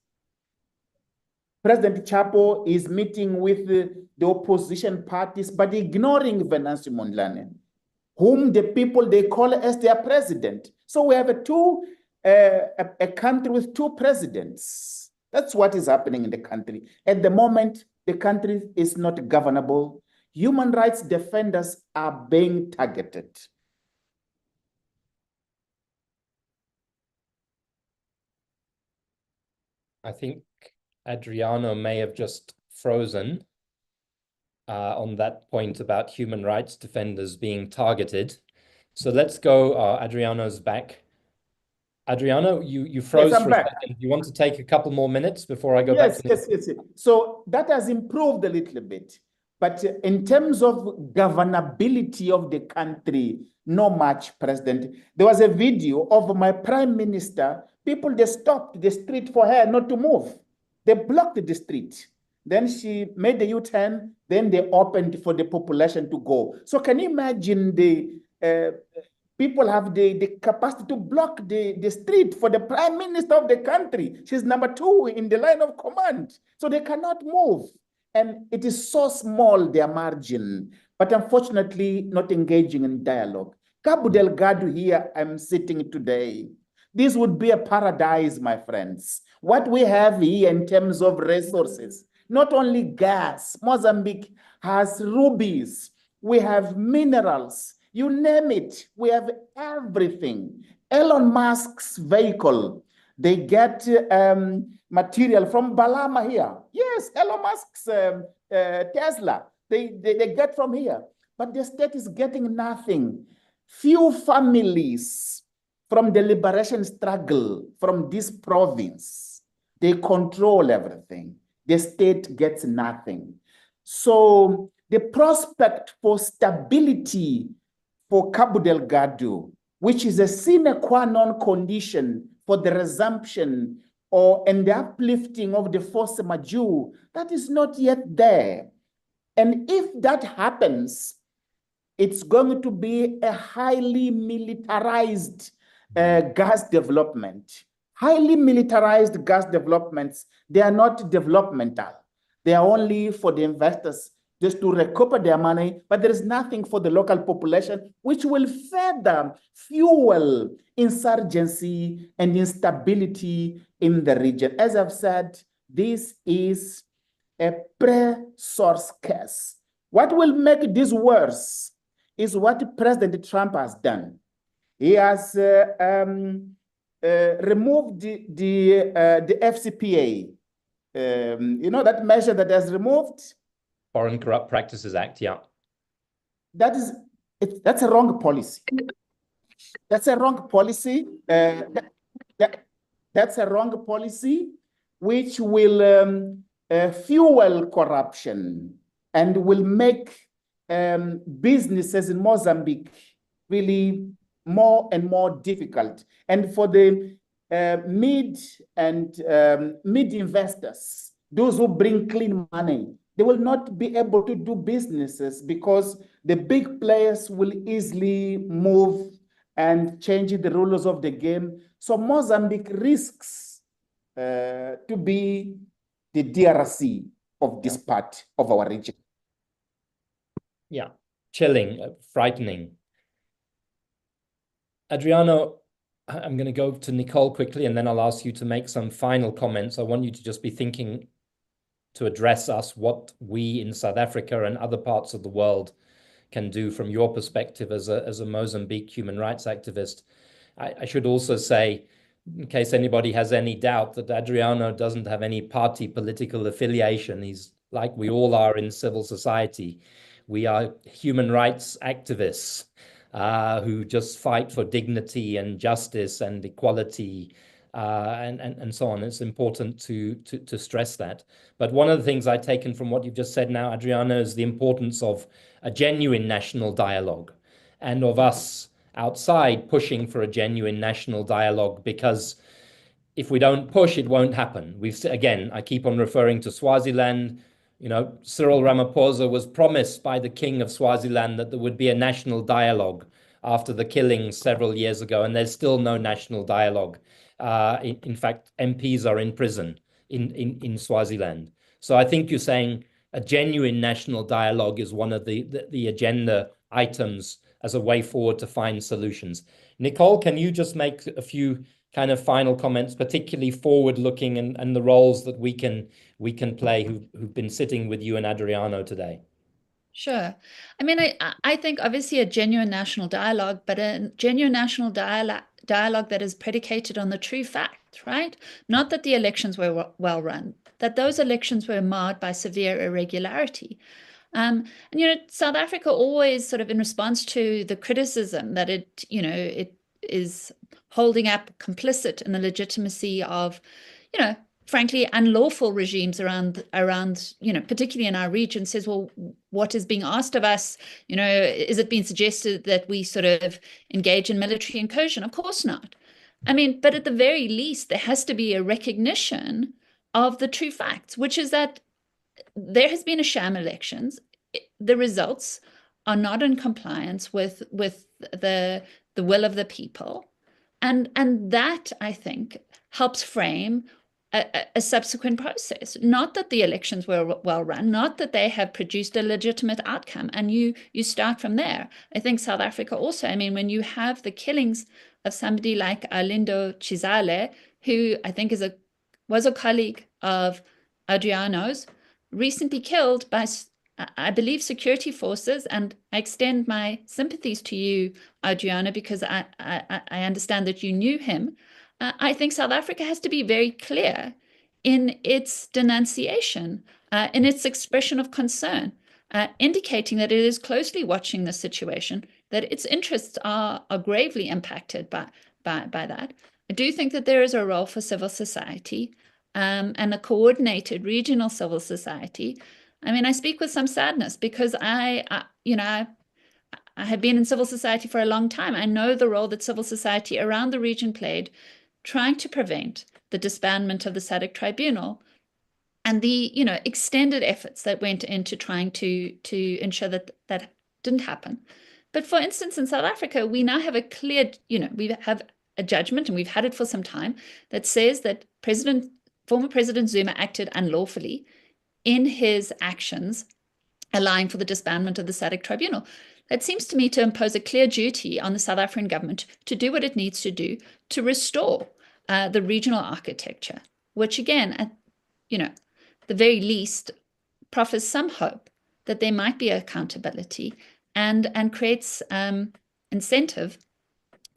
President Chapo is meeting with the opposition parties, but ignoring Venancio Mondlane, whom the people, they call as their president. So we have a country with two presidents. That's what is happening in the country. At the moment, the country is not governable. Human rights defenders are being targeted. I think Adriano may have just frozen on that point about human rights defenders being targeted. So let's go. Adriano's back. Adriano, you froze Yes, I'm for back. a second. You want to take a couple more minutes before I go Yes, back? yes. So that has improved a little bit. But in terms of governability of the country, no much, President. There was a video of my prime minister. People, they stopped the street for her not to move. They blocked the street. Then she made the U-turn. Then they opened for the population to go. So can you imagine the people have the capacity to block the street for the prime minister of the country? She's number 2 in the line of command. So they cannot move. And it is so small, their margin, but unfortunately not engaging in dialogue. Cabo Delgado here, I'm sitting today. This would be a paradise, my friends. What we have here in terms of resources, not only gas, Mozambique has rubies, we have minerals, you name it, we have everything. Elon Musk's vehicle, they get material from Balama here. Yes, Elon Musk's Tesla, they get from here. But the state is getting nothing. Few families from the liberation struggle from this province, they control everything. The state gets nothing. So the prospect for stability for Cabo Delgado, which is a sine qua non condition for the resumption and the uplifting of the force majeure, that is not yet there. And if that happens, it's going to be a highly militarized gas development. Highly militarized gas developments, they are not developmental. They are only for the investors just to recoup their money, but there is nothing for the local population, which will further fuel insurgency and instability in the region. As I've said, this is a pre-source case. What will make this worse is what President Trump has done. He has removed the FCPA. You know that measure that has removed? Foreign Corrupt Practices Act, yeah. That's a wrong policy. That's a wrong policy. That's a wrong policy, which will fuel corruption and will make businesses in Mozambique really more and more difficult. And for the mid investors, those who bring clean money, they will not be able to do businesses because the big players will easily move and change the rules of the game. So Mozambique risks to be the DRC of this part of our region. Yeah, chilling, frightening. Adriano, I'm going to go to Nicole quickly, and then I'll ask you to make some final comments. I want you to just be thinking to address us what we in South Africa and other parts of the world can do from your perspective as a Mozambique human rights activist. I should also say, in case anybody has any doubt, that Adriano doesn't have any party political affiliation. He's like we all are in civil society. We are human rights activists who just fight for dignity and justice and equality and so on. It's important to stress that. But one of the things I've taken from what you've just said now, Adriano, is the importance of a genuine national dialogue and of us outside pushing for a genuine national dialogue, because if we don't push, it won't happen. Again, I keep on referring to Swaziland. Cyril Ramaphosa was promised by the king of Swaziland that there would be a national dialogue after the killings several years ago, and there's still no national dialogue. In fact, MPs are in prison in Swaziland. So I think you're saying a genuine national dialogue is one of the agenda items as a way forward to find solutions. Nicole, can you just make a few kind of final comments, particularly forward-looking, and the roles that we can play who've been sitting with you and Adriano today? Sure. I mean, I think obviously a genuine national dialogue, but a genuine national dialogue that is predicated on the true facts, right? Not that the elections were well run, that those elections were marred by severe irregularity. And South Africa always sort of, in response to the criticism that it is holding up complicit in the legitimacy of, frankly, unlawful regimes around, particularly in our region, says, well, what is being asked of us? Is it being suggested that we sort of engage in military incursion? Of course not. I mean, but at the very least, there has to be a recognition of the true facts, which is that there has been a sham elections. The results are not in compliance with the will of the people. And that, I think, helps frame a subsequent process. Not that the elections were well run, not that they have produced a legitimate outcome. And you start from there. I think South Africa also, I mean, when you have the killings of somebody like Arlindo Chizale, who I think was a colleague of Adriano's, recently killed by, I believe, security forces. And I extend my sympathies to you, Adriano, because I understand that you knew him. I think South Africa has to be very clear in its denunciation, in its expression of concern, indicating that it is closely watching the situation, that its interests are gravely impacted by that. I do think that there is a role for civil society, and a coordinated regional civil society. I mean, I speak with some sadness because I have been in civil society for a long time. I know the role that civil society around the region played, trying to prevent the disbandment of the SADC tribunal, and the extended efforts that went into trying to ensure that that didn't happen. But for instance, in South Africa, we now have a clear, we have a judgment, and we've had it for some time, that says that former President Zuma acted unlawfully in his actions, allowing for the disbandment of the SADC tribunal. That seems to me to impose a clear duty on the South African government to do what it needs to do to restore the regional architecture, which again, at the very least, proffers some hope that there might be accountability and creates incentive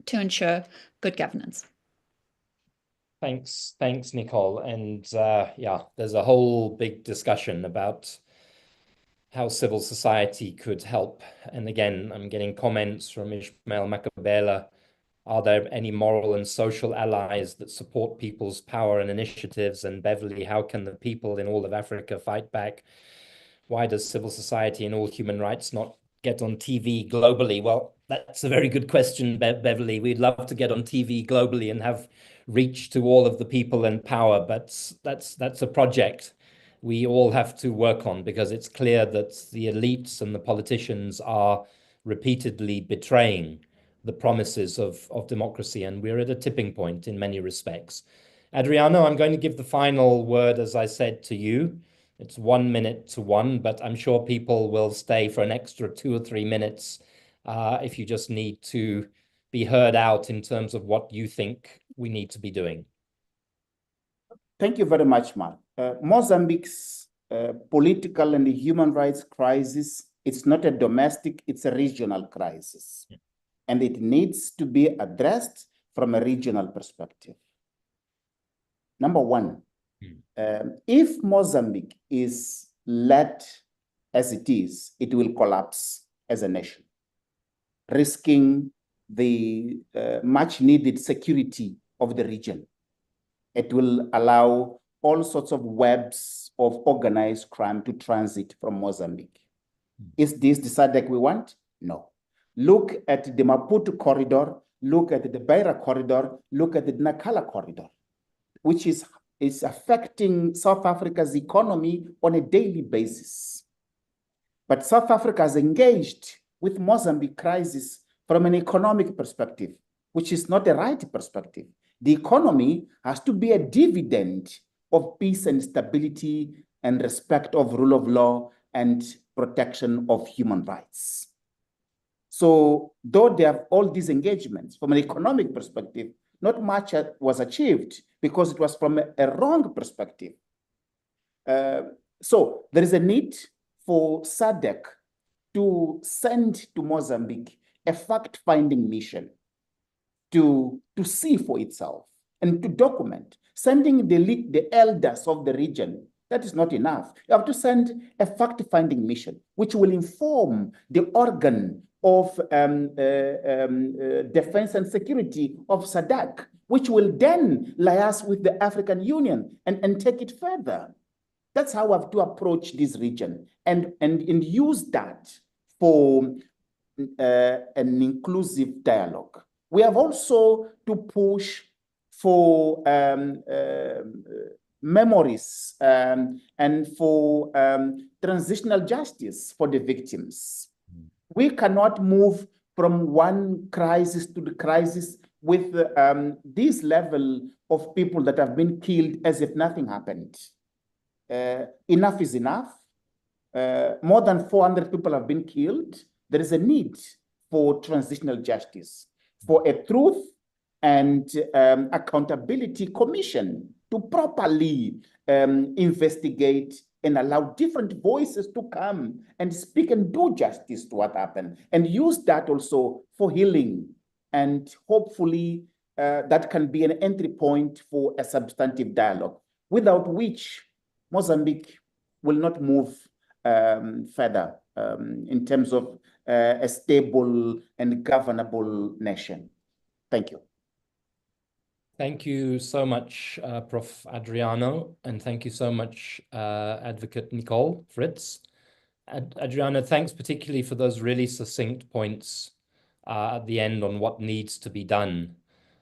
to ensure good governance. Thanks, Nicole. And yeah, there's a whole big discussion about how civil society could help. And again, I'm getting comments from Ishmael Makabela. Are there any moral and social allies that support people's power and initiatives? And Beverly, how can the people in all of Africa fight back? Why does civil society and all human rights not get on TV globally? Well, that's a very good question, Beverly. We'd love to get on TV globally and have reach to all of the people in power, but that's a project we all have to work on, because it's clear that the elites and the politicians are repeatedly betraying the promises of democracy, and we're at a tipping point in many respects. Adriano, I'm going to give the final word, as I said, to you. It's 1 minute to 1, but I'm sure people will stay for an extra 2 or 3 minutes if you just need to be heard out in terms of what you think we need to be doing? Thank you very much, Mark. Mozambique's political and human rights crisis, it's not a domestic, it's a regional crisis. Yeah. And it needs to be addressed from a regional perspective. Number one, if Mozambique is led as it is, it will collapse as a nation, risking the much needed security of the region. It will allow all sorts of webs of organized crime to transit from Mozambique. Is this the SADC we want? No. Look at the Maputo corridor, look at the Beira corridor, look at the Nacala corridor, which is affecting South Africa's economy on a daily basis. But South Africa is engaged with Mozambique crisis from an economic perspective, which is not the right perspective. The economy has to be a dividend of peace and stability and respect of rule of law and protection of human rights. So though they have all these engagements from an economic perspective, not much was achieved because it was from a wrong perspective. So there is a need for SADC to send to Mozambique a fact-finding mission to see for itself and to document. Sending the elders of the region, that is not enough. You have to send a fact-finding mission, which will inform the organ of defense and security of SADC, which will then liaise with the African Union and take it further. That's how we have to approach this region and use that for an inclusive dialogue. We have also to push for memories and for transitional justice for the victims. We cannot move from one crisis to the crisis with this level of people that have been killed as if nothing happened. Enough is enough. More than 400 people have been killed. There is a need for transitional justice, for a truth and accountability commission to properly investigate and allow different voices to come and speak and do justice to what happened, and use that also for healing. And hopefully that can be an entry point for a substantive dialogue, without which Mozambique will not move further in terms of a stable and governable nation. Thank you. Thank you so much, Prof. Adriano, and thank you so much, Advocate Nicole Fritz. Adriano, thanks particularly for those really succinct points at the end on what needs to be done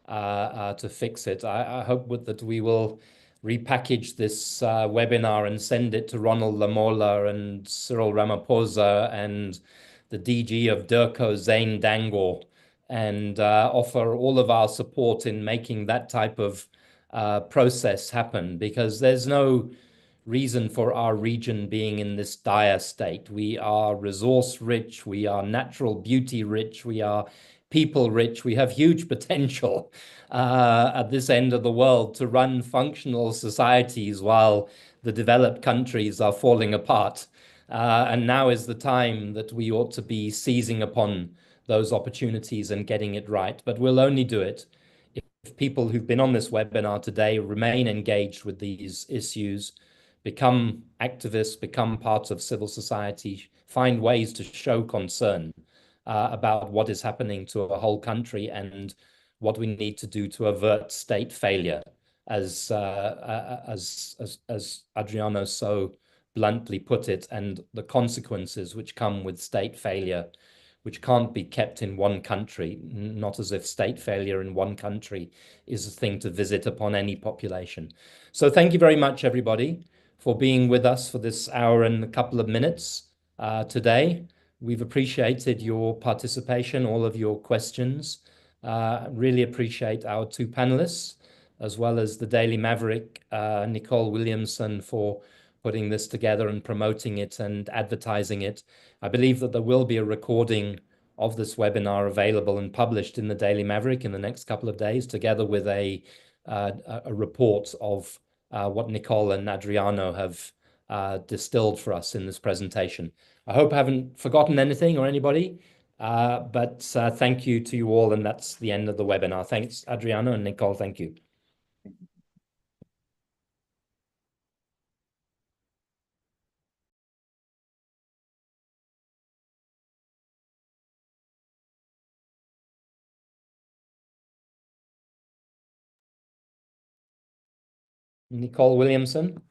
to fix it. I hope that we will repackage this webinar and send it to Ronald Lamola and Cyril Ramaphosa and the DG of DIRCO, Zane Dangor, and offer all of our support in making that type of process happen, because there's no reason for our region being in this dire state. We are resource rich, we are natural beauty rich, we are people rich, we have huge potential at this end of the world to run functional societies while the developed countries are falling apart. And now is the time that we ought to be seizing upon those opportunities and getting it right. But we'll only do it if people who've been on this webinar today remain engaged with these issues, become activists, become parts of civil society, find ways to show concern about what is happening to a whole country and what we need to do to avert state failure, as Adriano so bluntly put it, and the consequences which come with state failure, which can't be kept in one country, not as if state failure in one country is a thing to visit upon any population. So thank you very much, everybody, for being with us for this hour and a couple of minutes today. We've appreciated your participation, all of your questions. Really appreciate our two panelists, as well as the Daily Maverick, Nicole Williamson, for putting this together and promoting it and advertising it. I believe that there will be a recording of this webinar available and published in the Daily Maverick in the next couple of days, together with a report of what Nicole and Adriano have distilled for us in this presentation. I hope I haven't forgotten anything or anybody, but thank you to you all, and that's the end of the webinar. Thanks, Adriano and Nicole. Thank you. Nicole Williamson.